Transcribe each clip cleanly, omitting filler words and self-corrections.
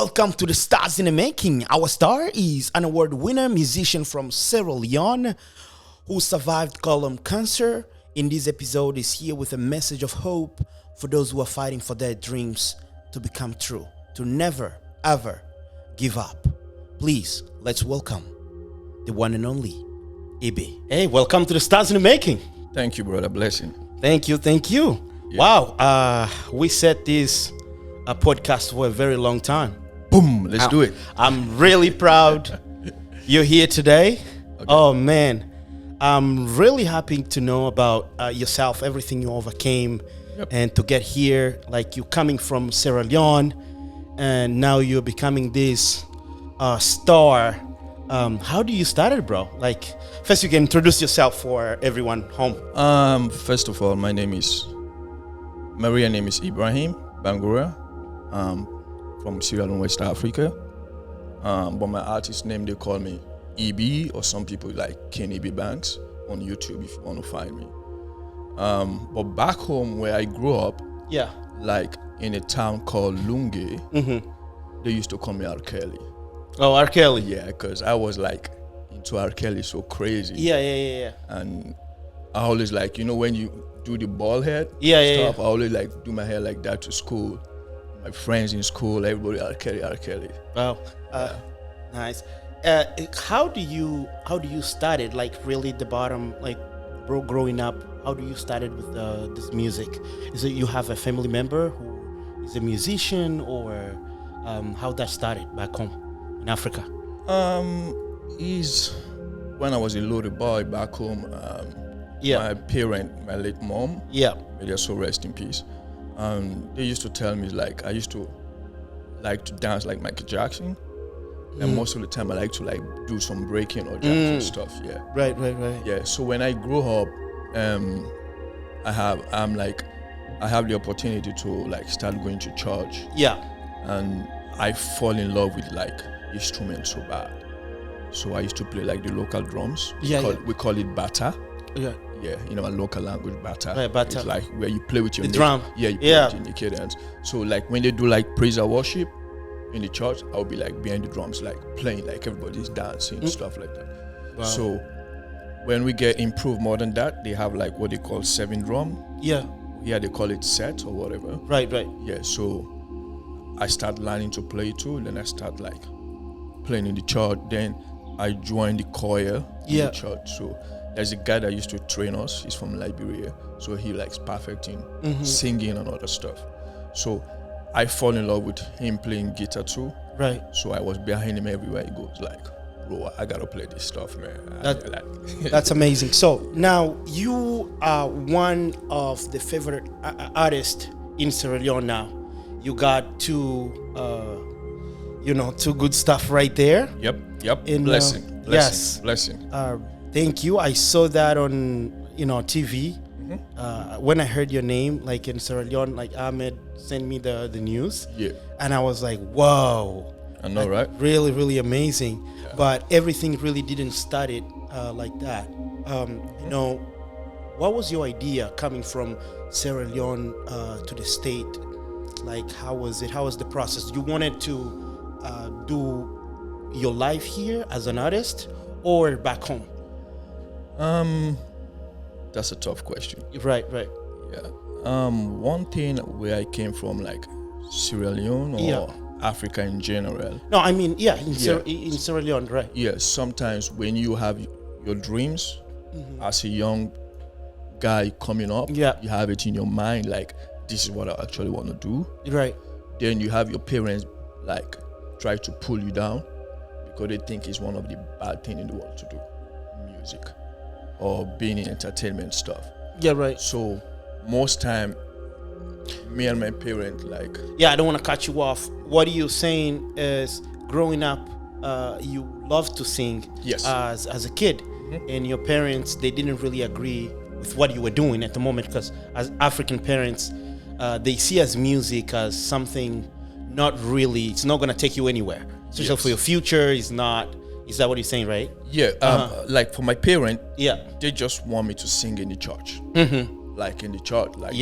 Welcome to the Stars in the Making. Our star is an award-winner musician from Sierra Leone who survived colon cancer. In this episode, is here with a message of hope for those who are fighting for their dreams to become true, to never, ever give up. Please, let's welcome the one and only Ibe. Hey, welcome to the Stars in the Making. Thank you, brother. Blessing. Thank you. Yeah. Wow, we set this podcast for a very long time. Boom, let's do it. I'm really proud you're here today. Okay. Oh, man. I'm really happy to know about yourself, everything you overcame, and to get here, like you coming from Sierra Leone, and now you're becoming this star. How do you started, bro? Like, first you can introduce yourself for everyone home. First of all, my name is Ibrahim Bangura, from Sierra Leone, West Africa. But my artist name, they call me EB, or some people like kingibebangs on YouTube if you want to find me. But back home where I grew up, like in a town called Lunge, they used to call me R. Kelly. Oh, R. Kelly. Yeah, because I was like into R. Kelly so crazy. Yeah. And I always like, when you do the bald head stuff, I always like do my hair like that to school. My friends in school, everybody R. Kelly. Wow, nice. How do you started, like really the bottom, like growing up? How do you started with this music? Is it you have a family member who is a musician, or how that started back home in Africa? Is when I was a little boy back home. My parent, my late mom. May their soul rest in peace. They used to tell me like I used to like to dance like Michael Jackson. And most of the time I like to like do some breaking or dancing stuff. Yeah. Right. Yeah. So when I grew up, I have the opportunity to like start going to church. Yeah. And I fall in love with like instruments so bad. So I used to play like the local drums. We call it bata. Yeah, a local language, bata. Right, bata. It's like where you play with your drum. Yeah, you play with your naked hands. So like when they do like praise and worship in the church, I'll be like behind the drums, like playing, like everybody's dancing, stuff like that. Wow. So when we get improved more than that, they have like what they call 7 drum. Yeah, they call it set or whatever. Right. Yeah, so I start learning to play too. Then I start like playing in the church. Then I joined the choir in the church. So there's a guy that used to train us. He's from Liberia. So he likes perfecting singing and other stuff. So I fall in love with him playing guitar too. Right. So I was behind him everywhere he goes. Like, bro, I gotta play this stuff, man. That's amazing. So now you are one of the favorite artists in Sierra Leone. Now you got two good stuff right there. Yep. Blessing. Yes. Blessing. Thank you. I saw that on TV. When I heard your name, like in Sierra Leone, like Ahmed sent me the news. Yeah. And I was like, whoa. I know, right? Really, really amazing. Yeah. But everything really didn't start it like that. What was your idea coming from Sierra Leone to the state? Like, how was it? How was the process? You wanted to do your life here as an artist or back home? That's a tough question. Right. Yeah. One thing where I came from, like Sierra Leone or Africa in general. No, I mean, in Sierra Leone, right? Yeah. Sometimes when you have your dreams as a young guy coming up, you have it in your mind, like this is what I actually want to do. Right. Then you have your parents like try to pull you down because they think it's one of the bad things in the world to do, music or being in entertainment stuff. Yeah, right. So most time, me and my parents like... Yeah, I don't want to cut you off. What you're saying is growing up, you loved to sing as a kid. And your parents, they didn't really agree with what you were doing at the moment because as African parents, they see as music as something it's not going to take you anywhere. Especially for your future, is that what you're saying, right? Yeah, like for my parent, they just want me to sing in the church. Like in the church, like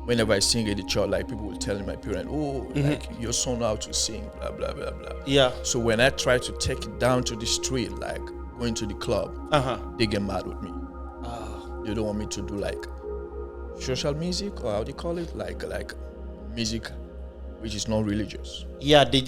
whenever I sing at the church, like people will tell my parents, oh, like your son know how to sing, blah blah blah blah. Yeah. So when I try to take it down to the street, like going to the club, they get mad with me. They don't want me to do like social music, or how do you call it, like music which is not religious. Yeah, they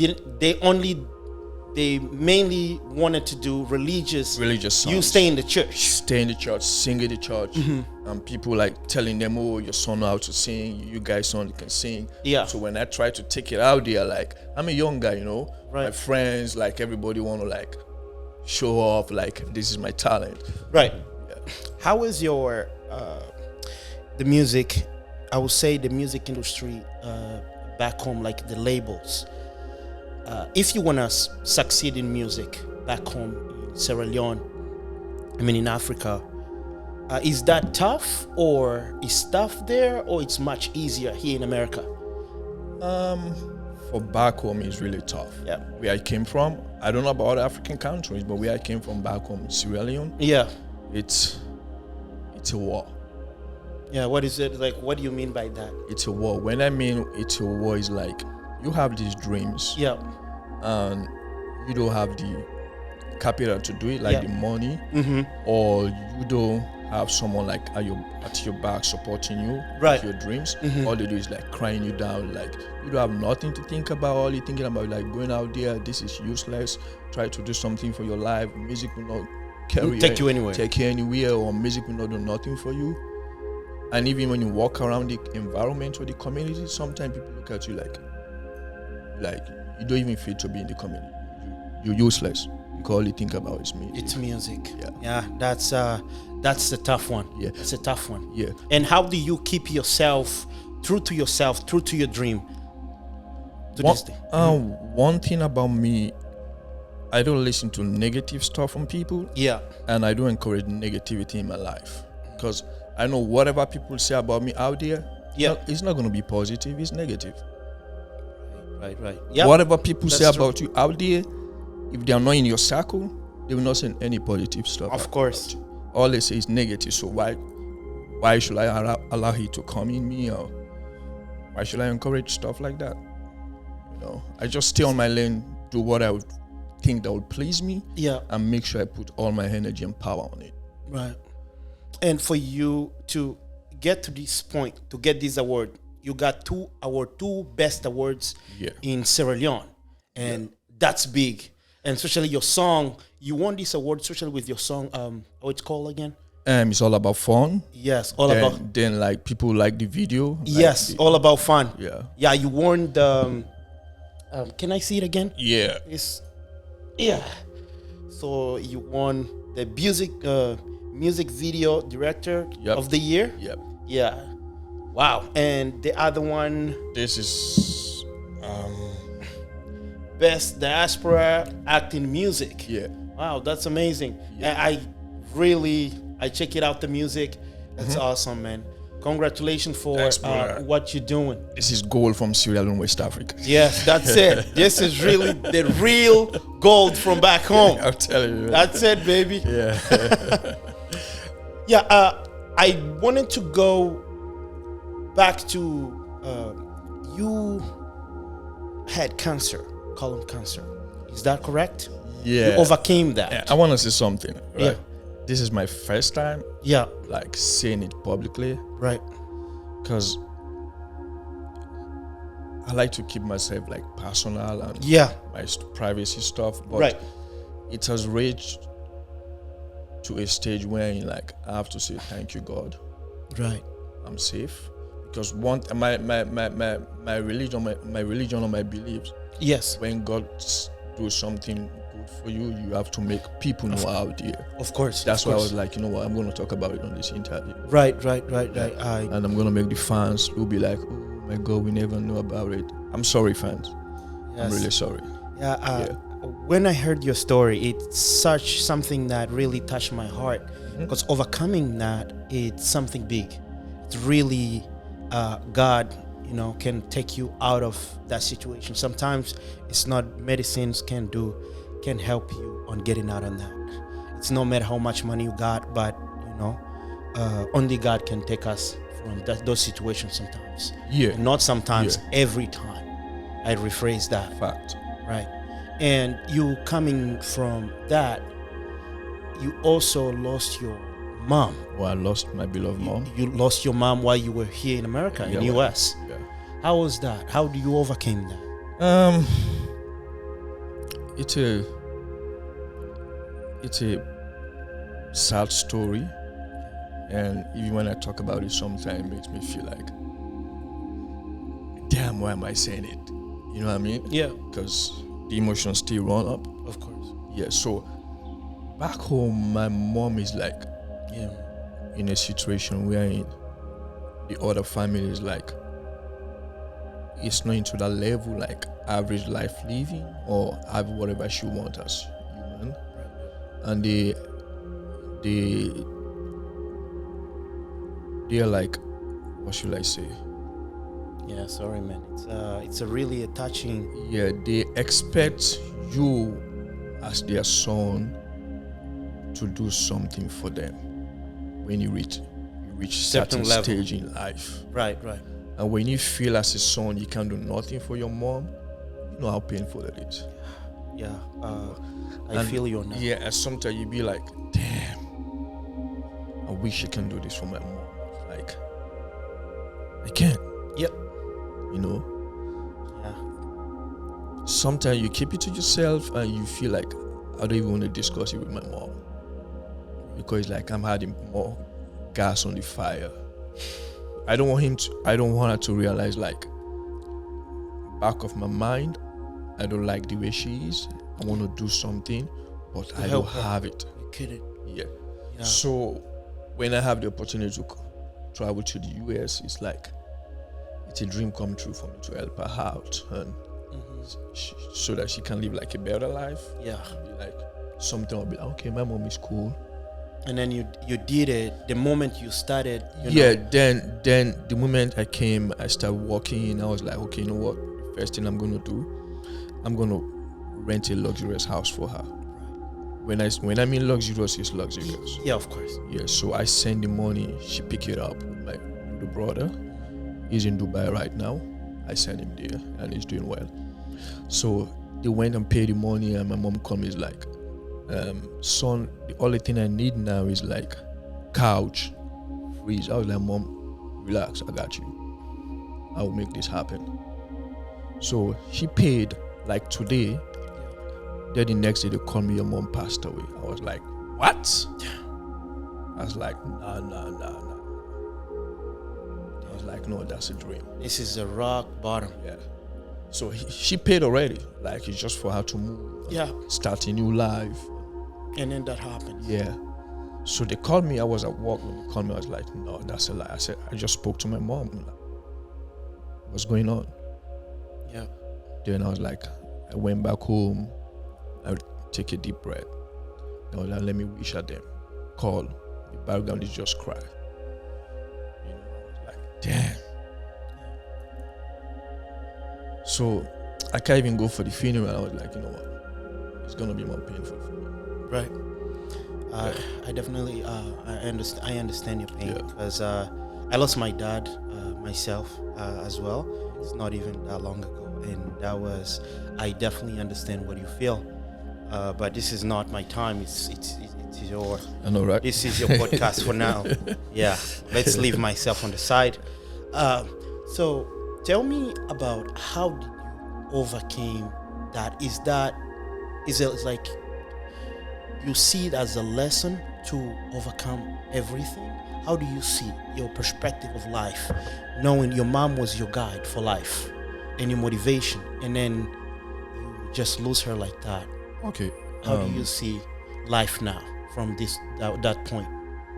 mainly wanted to do religious songs. You stay in the church. Stay in the church, sing in the church. And people like telling them, oh, your son know how to sing, you guys only can sing. Yeah. So when I try to take it out there, like, I'm a young guy, you know. Right. My friends, like, everybody want to like show off, like, this is my talent. Right. Yeah. How is your the music, I would say the music industry back home, like the labels? If you want to succeed in music back home in Sierra Leone, I mean in Africa, is that tough, or is tough there, or it's much easier here in America? For back home, it's really tough. Yeah. Where I came from, I don't know about African countries, but where I came from back home in Sierra Leone, Yeah. it's a war. Yeah, what is it like? What do you mean by that? It's a war. When I mean it's a war, is like you have these dreams, Yeah. and you don't have the capital to do it, like the money, or you don't have someone like at your back supporting you Right. with your dreams. All they do is like crying you down, like you don't have nothing to think about. All you're thinking about, like, going out there, this is useless. Try to do something for your life. Music will not Take you anywhere. Take you anywhere, or music will not do nothing for you. And even when you walk around the environment or the community, sometimes people look at you like you don't even fit to be in the community. You're useless. Because all you think about is music. It's music. Yeah. Yeah, that's the tough one. Yeah. It's a tough one. Yeah. And how do you keep yourself, true to your dream? This day? One thing about me, I don't listen to negative stuff from people. Yeah. And I don't encourage negativity in my life. Because I know whatever people say about me out there, it's not going to be positive, it's negative. Right. Yeah. Whatever people say true. about you out there, if they are not in your circle, they will not say any positive stuff. Of course. All they say is negative. So why should I allow it to come in me, or why should I encourage stuff like that? You know, I just stay on my lane, do what I would think that would please me, and make sure I put all my energy and power on it. Right. And for you to get to this point, to get this award, you got two best awards in Sierra Leone, and that's big. And especially your song, you won this award, especially with your song. How it's called again? It's all about fun. Yes, Then like people like the video. Yes, all about fun. Yeah. Yeah, you won the. Can I see it again? Yeah. So you won the music video director of the year. Yep. Yeah. Wow. And the other one. This is Best Diaspora Acting Music. Yeah. Wow, that's amazing. Yeah. I check it out, the music. That's awesome, man. Congratulations for what you're doing. This is gold from Sierra Leone, West Africa. Yes, that's it. This is really the real gold from back home. I'm telling you. That's it, baby. Yeah. Yeah, I wanted to go back to you had cancer, colon cancer. Is that correct? Yeah. You overcame that. Yeah, I want to say something. Right? Yeah. This is my first time. Yeah. Like saying it publicly. Right. Because I like to keep myself like personal and my privacy stuff. But it has reached to a stage where like I have to say thank you, God. Right. I'm safe. Because my religion or my beliefs. Yes. When God do something good for you, you have to make people know out there. Of course. That's why I was like, you know what, I'm going to talk about it on this interview. Right. And I'm going to make the fans who be like, oh my God, we never know about it. I'm sorry, fans. Yes. I'm really sorry. When I heard your story, it's something that really touched my heart. Because overcoming that, it's something big. It's really God, can take you out of that situation. Sometimes it's not medicines can help you on getting out on that. It's no matter how much money you got, but only God can take us from those situations sometimes. Yeah. And not sometimes, every time. I rephrase that. Fact. Right. And you coming from that, you also lost your mom. Well, I lost my beloved mom. You lost your mom while you were here in America, in the US. Yeah. How was that? How do you overcome that? It's a sad story, and even when I talk about it, sometimes it makes me feel like, damn, why am I saying it? You know what I mean? Yeah. Because the emotions still run up. Of course. Yeah. So back home, my mom is like, in a situation where the other family is like, it's not into that level, like average life living or have whatever she wants as human. And they're like, what should I say? Yeah, sorry, man. It's a really touching. Yeah, they expect you as their son to do something for them when you reach certain stage in life. Right. And when you feel as a son you can't do nothing for your mom, you know how painful that is. Yeah, I feel you now. Yeah, and sometimes you be like, damn, I wish I can do this for my mom. Like, I can't. Yep. You know? Yeah. Sometimes you keep it to yourself and you feel like, I don't even want to discuss it with my mom. Because like I'm adding more gas on the fire. I don't want her to realize, like, back of my mind, I don't like the way she is. I want to do something, but I don't have it. You're kidding. Yeah. So when I have the opportunity to travel to the US, it's like, it's a dream come true for me to help her out and so that she can live like a better life. Yeah. Be like, something will be like, okay, my mom is cool. And then you did it the moment you started. Then the moment I came, I started walking. I was like, okay, you know what? First thing I'm gonna do, I'm gonna rent a luxurious house for her. When I mean luxurious, it's luxurious. Yeah, of course. Yeah, so I send the money. She pick it up with my little brother. He's in Dubai right now. I send him there, and he's doing well. So they went and paid the money, and my mom called me. Is like, son, the only thing I need now is like couch, fridge. I was like, Mom, relax, I got you. I will make this happen. So she paid like today. Then the next day they called me, your mom passed away. I was like, what? I was like, nah. I was like, no, that's a dream. This is a rock bottom. Yeah. So she paid already. Like, it's just for her to move. Yeah. Start a new life. And then that happened. Yeah. So they called me. I was at work when they called me. I was like, no, that's a lie. I said, I just spoke to my mom. I'm like, what's going on? Yeah. Then I was like, I went back home. I would take a deep breath. I was like, let me wish at them. Call. The background is just cry. You know, I was like, damn. So I can't even go for the funeral. I was like, you know what? It's gonna be more painful for me. Right. I definitely I understand your pain because I lost my dad myself as well. It's not even that long ago, and I definitely understand what you feel. But this is not my time. It's your. I know, right? This is your podcast for now. Yeah. Let's leave myself on the side. So tell me about how did you overcame that? Is it like you see it as a lesson to overcome everything? How do you see your perspective of life, knowing your mom was your guide for life and your motivation, and then you just lose her like that? Okay. How do you see life now from that point?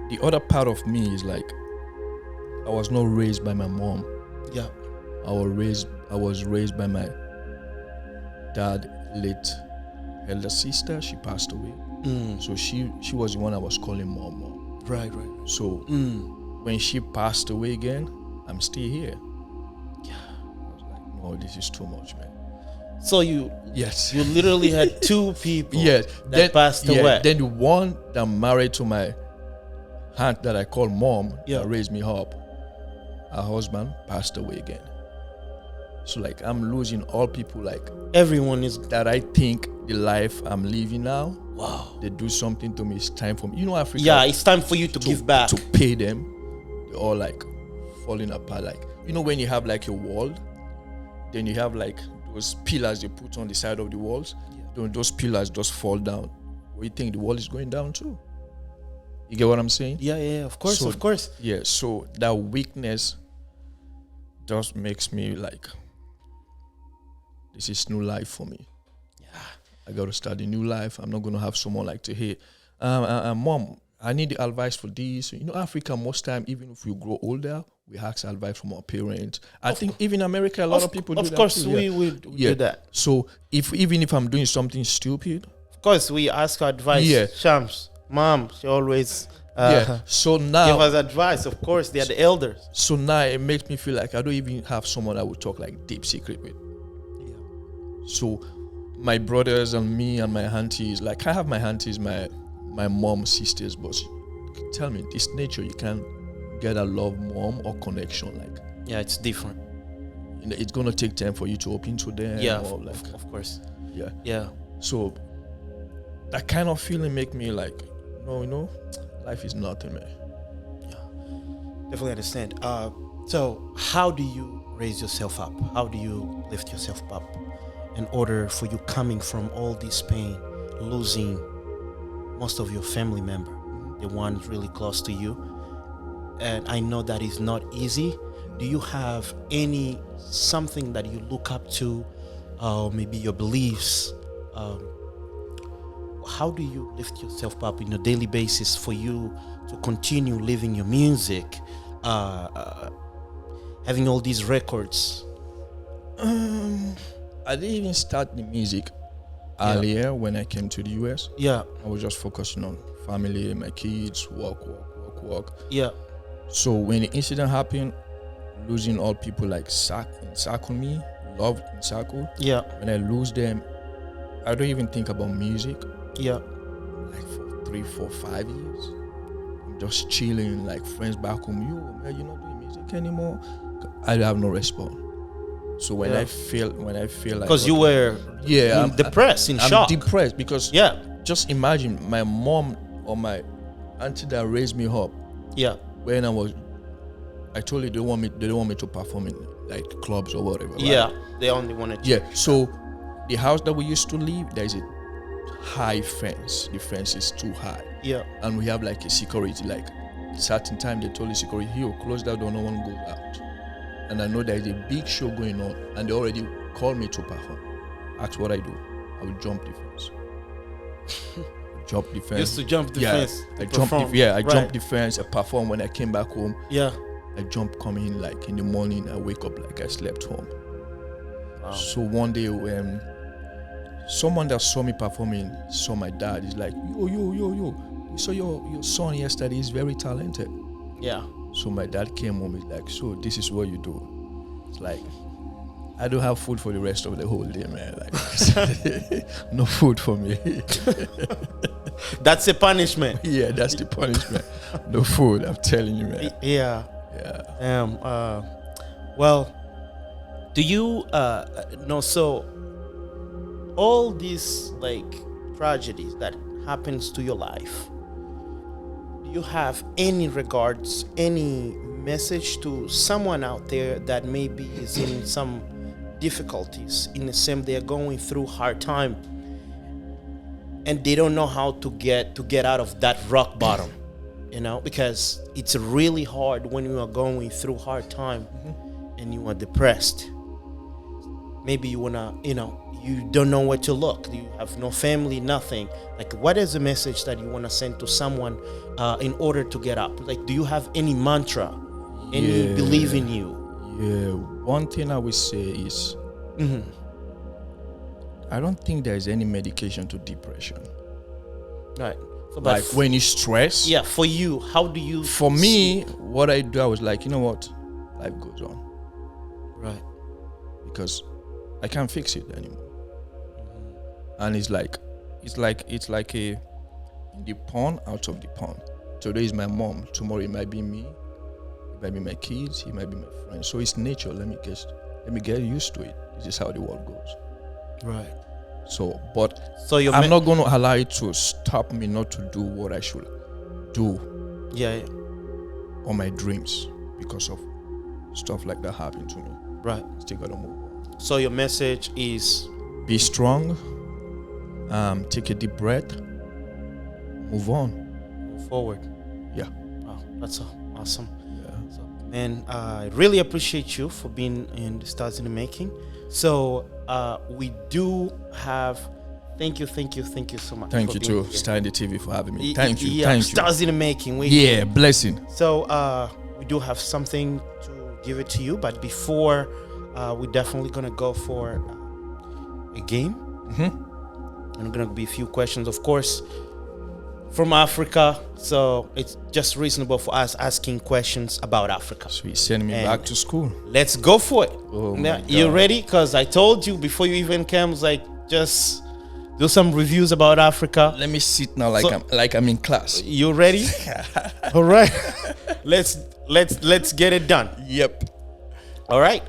The other part of me is like, I was not raised by my mom. Yeah. I was raised by my dad, late elder sister. She passed away. So she was the one I was calling mom. Right. So when she passed away again, I'm still here. Yeah. I was like, no, this is too much, man. So you literally had two people that passed away. Then the one that married to my aunt that I call mom that raised me up, her husband passed away again. So like I'm losing all people, like everyone is that I think the life I'm living now. Wow. They do something to me. It's time for me. You know, Africa. Yeah, it's time for you to give back. To pay them. They're all like falling apart. Like, you know, when you have like a wall, then you have like those pillars they put on the side of the walls. Yeah. Those pillars just fall down. What do you think? The wall is going down too. You get what I'm saying? Yeah, of course, so, of course. Yeah, so that weakness just makes me like, this is new life for me. Yeah. I got to start a new life. I'm not going to have someone like to hear, Mom, I need the advice for this. You know, Africa, most time, even if we grow older, we ask advice from our parents. I think even America, a lot of people do that. Of course, too, we do that. So even if I'm doing something stupid, of course, we ask advice. Yeah. Shams, Mom, she always So now give us advice. Of course, they are the elders. So now it makes me feel like I don't even have someone I would talk like deep secret with. Yeah. So my brothers and me and my aunties, like I have my aunties, my mom's sisters, but tell me, this nature, you can't get a love mom or connection. Like, yeah, it's different. You know, it's gonna take time for you to open to them. Yeah, of course. Yeah. So that kind of feeling make me like, no, life is nothing, man. Yeah, definitely understand. So how do you raise yourself up? How do you lift yourself up in order for you coming from all this pain, losing most of your family member, the ones really close to you? And I know that is not easy. Do you have something that you look up to, maybe your beliefs? How do you lift yourself up on a daily basis for you to continue living your music, having all these records? I didn't even start the music earlier when I came to the US. Yeah. I was just focusing on family, my kids, work. Yeah. So when the incident happened, losing all people like encircle me, loved encircle. Yeah. When I lose them, I don't even think about music. Yeah. Like for 3, 4, 5 years, I'm just chilling, like friends back home. Yo, man, you're not doing music anymore. I have no response. So when I feel like, because you were I'm depressed, in shock. I'm depressed because just imagine my mom or my auntie that raised me up. Yeah. When I told you they don't want me to perform in like clubs or whatever. Right? Yeah, they only wanted to. Yeah. So the house that we used to live, there is a high fence. The fence is too high. Yeah. And we have like a security, like certain time they told the security, here, close that door, no one goes out. And I know there is a big show going on and they already called me to perform. Ask what I do. I will jump the fence. Jump the fence. Used to jump the fence. I jumped the fence. I performed when I came back home. Yeah. I jumped coming in like in the morning. I wake up like I slept home. Wow. So one day when someone that saw me performing saw my dad, he's like, yo, we saw your son yesterday. He's very talented. Yeah. So my dad came home. He's like, so this is what you do. It's like, I don't have food for the rest of the whole day, man. Like, no food for me. That's a punishment. Yeah, that's the punishment. No food, I'm telling you, man. Yeah. Well, do you know? So all these like tragedies that happens to your life, do you have any regards, any message to someone out there that maybe is in some difficulties, in the same, they're going through hard time and they don't know how to get out of that rock bottom, because it's really hard when you are going through hard time and you are depressed. Maybe you wanna, you don't know where to look. You have no family, nothing. Like, what is the message that you wanna send to someone in order to get up? Like, do you have any mantra, any belief in you? Yeah, one thing I would say is, I don't think there is any medication to depression. Right. So, like when you stress. Yeah, for you, how do you? For me, what I do, I was like, you know what, life goes on. Right. Because I can't fix it anymore. And it's like a in the pond, out of the pond. Today is my mom. Tomorrow it might be me. It might be my kids. It might be my friends. So it's nature. Let me get used to it. This is how the world goes. Right. So I'm not going to allow it to stop me not to do what I should do. Yeah. On my dreams because of stuff like that happened to me. Right. Still gotta move on. So your message is be strong. Take a deep breath. Move on. Move forward. Yeah. Wow, that's awesome. Yeah. So, man, I really appreciate you for being in the Stars in the Making. So we do have. Thank you so much. Thank you too, Star in the TV, for having me. Thank you. Yeah, Stars in the Making. Blessing. So we do have something to give it to you, but before we're definitely gonna go for a game. Mm-hmm. And gonna be a few questions, of course, from Africa. So it's just reasonable for us asking questions about Africa. So he's sending me back to school. Let's go for it. Oh now, you ready? Because I told you before you even came, I was like, just do some reviews about Africa. Let me sit now like I'm in class. You ready? All right. Let's get it done. Yep. All right.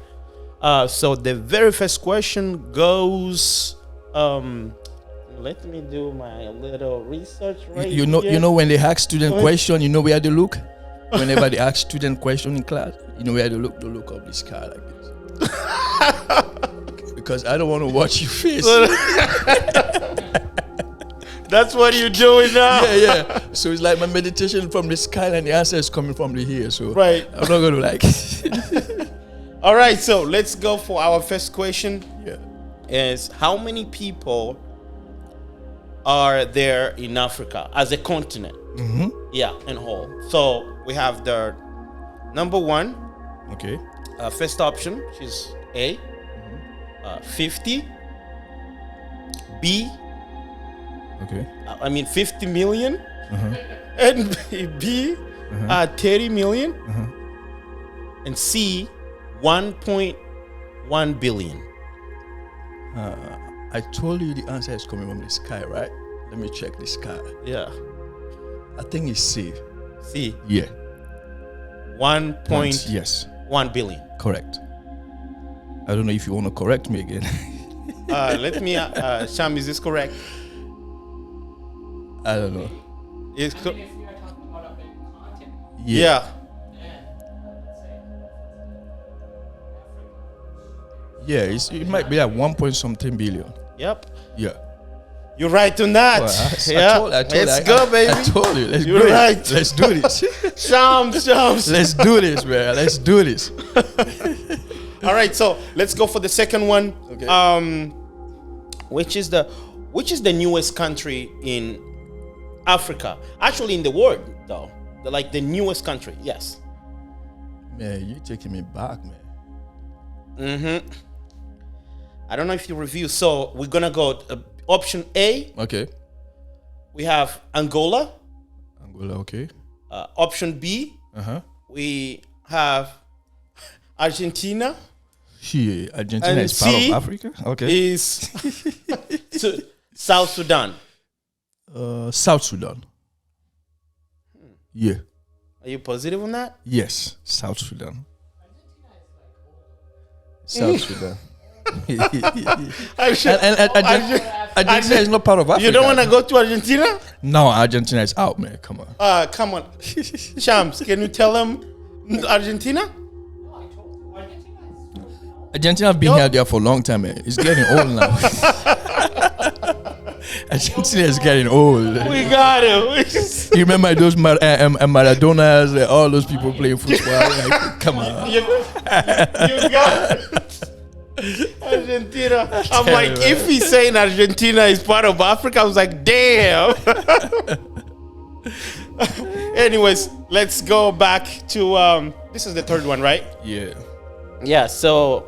So the very first question goes. Let me do my little research right You know, here. you know when they ask student question, you know where they look. Whenever they ask student question in class, you know where they look. They look up the sky like this. Because I don't want to watch your face. That's what you're doing now. Yeah. So it's like my meditation from the sky, and the answer is coming from the here. So right. I'm not going to like. All right. So let's go for our first question. Yeah. Is how many people are there in Africa as a continent? Mm-hmm. Yeah, in whole. So we have the number one. Okay. First option, which is A. 50. B. Okay. 50 million. Uh-huh. And B. 30 million. Uh-huh. And C. 1.1 billion. I told you the answer is coming from the sky, right? Let me check the sky. Yeah. I think it's C. C. Yeah. 1.1 billion. Correct. I don't know if you want to correct me again. Let me, Sham, is this correct? I don't know. If you are talking about a big continent. Yeah. Yeah, it might be like 1 point something billion. Yep. Yeah. You're right on that. Well, I told Let's go, baby. I told you. You're right. Let's do this. Shams. Let's do this, man. Let's do this. All right, so let's go for the second one. Okay. Which is the newest country in Africa? Actually, in the world, though. The newest country. Yes. Man, you taking me back, man. Mm-hmm. I don't know if you review. So we're gonna go option A. Okay. We have Angola. Okay. Option B. We have Argentina. Yeah, Argentina And is part C of Africa. Okay. Is South Sudan. South Sudan. Yeah. Are you positive on that? Yes, South Sudan. South Sudan. Argentina is not part of Africa. You don't want to go to Argentina? No, Argentina is out, man. Come on. Come on. Shams, can you tell them Argentina? Argentina have been here there for a long time, man. It's getting old now. Argentina is getting old. We got it. You remember those Maradonas, all those people playing football? Like, come on. You got it. Argentina. I'm like, if he's saying Argentina is part of Africa, I was like, damn. Anyways, let's go back to this is the third one, right? Yeah. Yeah, so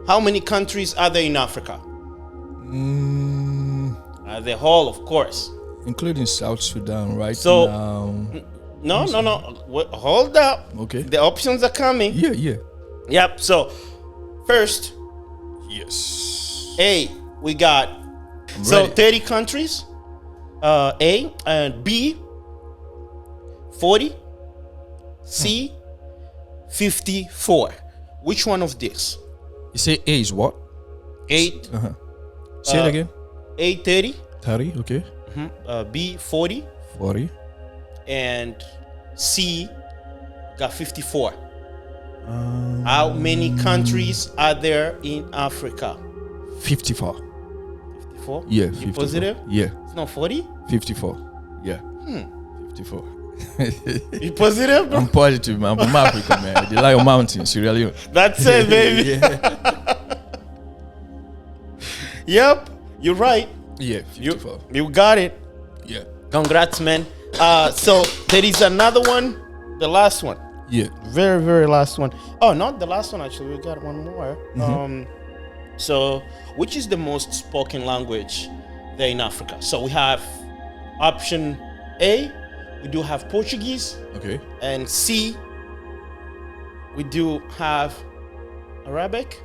how many countries are there in Africa? The whole, of course. Including South Sudan, right? So, now. No. Hold up. Okay. The options are coming. Yeah. Yep. So, first, yes. A, we got 30 countries. A, and B, 40. C, 54. Which one of this? You say A is what? 8. Say it again. A 30. 30, okay. B 40. 40. And C got 54. How many countries are there in Africa? 54. 54? Yeah, You 54. positive? Yeah. It's not 40? 54. Yeah. 54. You positive, bro? I'm positive, man. I'm from Africa, man. The Lion Mountain, Sierra Leone. That's it, baby. Yeah. Yep, you're right. Yeah, 54. You got it. Yeah. Congrats, man. So there is another one, the last one. Yeah. Very, very last one. Oh, not the last one, actually. We got one more. So, which is the most spoken language there in Africa? So we have option A, we do have Portuguese. Okay. And C, we do have Arabic.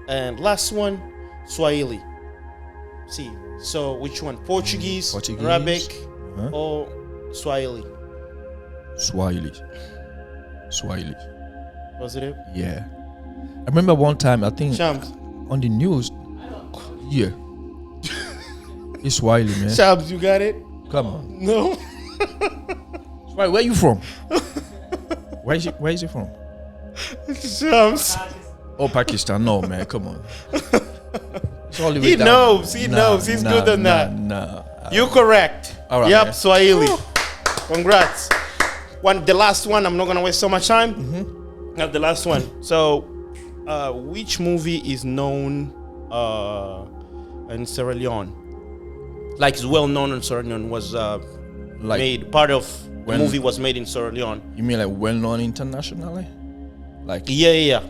And last one, Swahili. C. So which one? Portuguese, Arabic, or Swahili? Swahili. Positive? Yeah. I remember one time, I think Shams. on the news. Yeah. It's Swahili, man. Shams, you got it? Come on. No. Where are you from? Where is he from? Shams. Oh, Pakistan. No, man. Come on. It's all the way He down. knows. He knows. He's good on that. Nah. You correct. All right, Yep, man. Swahili. Congrats. The last one. I'm not gonna waste so much time. Now the last one. So, which movie is known in Sierra Leone? Like it's well known in Sierra Leone, was Like made part of the when- movie was made in Sierra Leone. You mean like well known internationally? Like Yeah.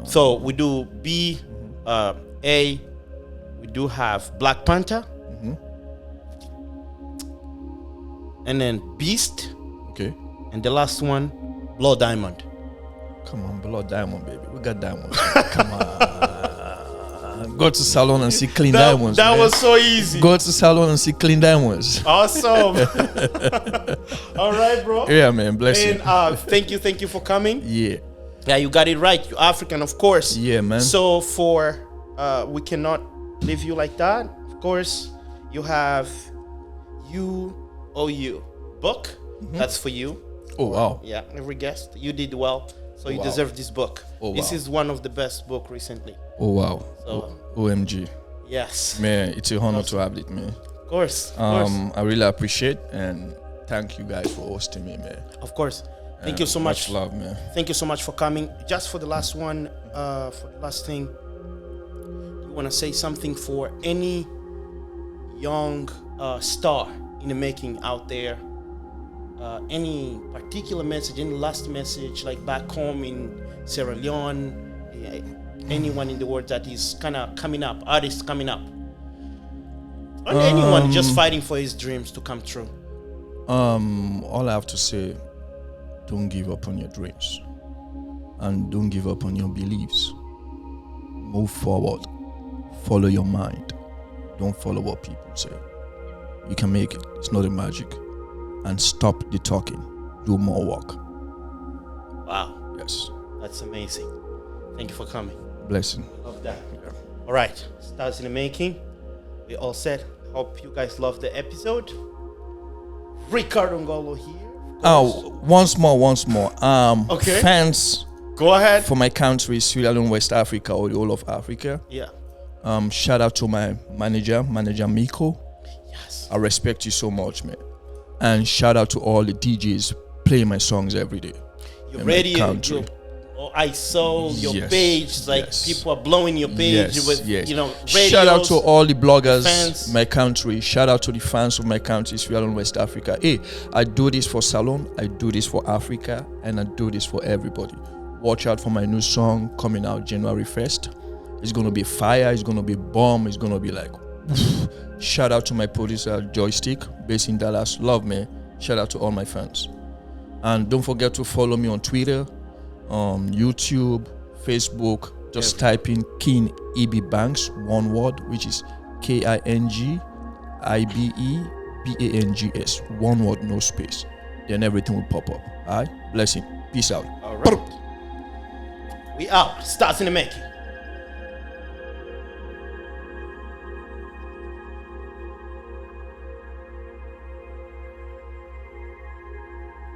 So we do B, A. We do have Black Panther, and then Beast, okay. and the last one, Blood Diamond. Come on, Blood Diamond, baby. We got diamonds. Come on. Go to salon and see clean diamonds. That man. was so easy. Go to salon and see clean diamonds. Awesome. All right, bro. Yeah, man. Bless you. And thank you for coming. Yeah. Yeah, you got it right. You're African, of course. Yeah, man. So we cannot leave you like that. Of course, you have UOU book. That's for you. Oh, wow. Yeah, every guest. You did well. So you wow. deserve this book. Oh, this wow. is one of the best book recently. Oh, wow. So OMG. yes. Man, it's a honor to have it, man. Of course. Of course. I really appreciate and thank you guys for hosting me, man. Of course. Thank you so much. Much love, man. Thank you so much for coming. Just for the last one, for the last thing, you want to say something for any young star in the making out there? Any particular message, any last message, like back home in Sierra Leone, anyone in the world that is kind of coming up, artists coming up, or anyone just fighting for his dreams to come true? All I have to say, don't give up on your dreams and don't give up on your beliefs. Move forward. Follow your mind. Don't follow what people say. You can make it. It's not a magic. And stop the talking. Do more work. Wow. Yes. That's amazing. Thank you for coming. Blessing. Love that. Yeah. All right. Stars in the making. We all set. Hope you guys love the episode. Ricardo Ngolo here. Oh, once more. Okay. Fans Go ahead. for my country, Sierra Leone, West Africa, or the whole of Africa. Yeah. Shout out to my manager Miko. Yes. I respect you so much, man. And shout out to all the DJs playing my songs every day. You're in my ready. country. I saw your Yes, page. Like yes. people are blowing your page with yes. radios. Shout out to all the bloggers, fans. my country. Shout out to the fans of my country, Sierra Leone, West Africa. Hey, I do this for Salon, I do this for Africa, and I do this for everybody. Watch out for my new song coming out January 1st. It's gonna be fire. It's gonna be bomb. It's gonna be like. Shout out to my producer Joystick, based in Dallas. Love me. Shout out to all my fans. And don't forget to follow me on Twitter, YouTube, Facebook. Just type in kingibebangs, one word, which is KINGIBEBANGS. One word, no space. then everything will pop up. All right? Blessing. Peace out. All right. We out. Starts in the making.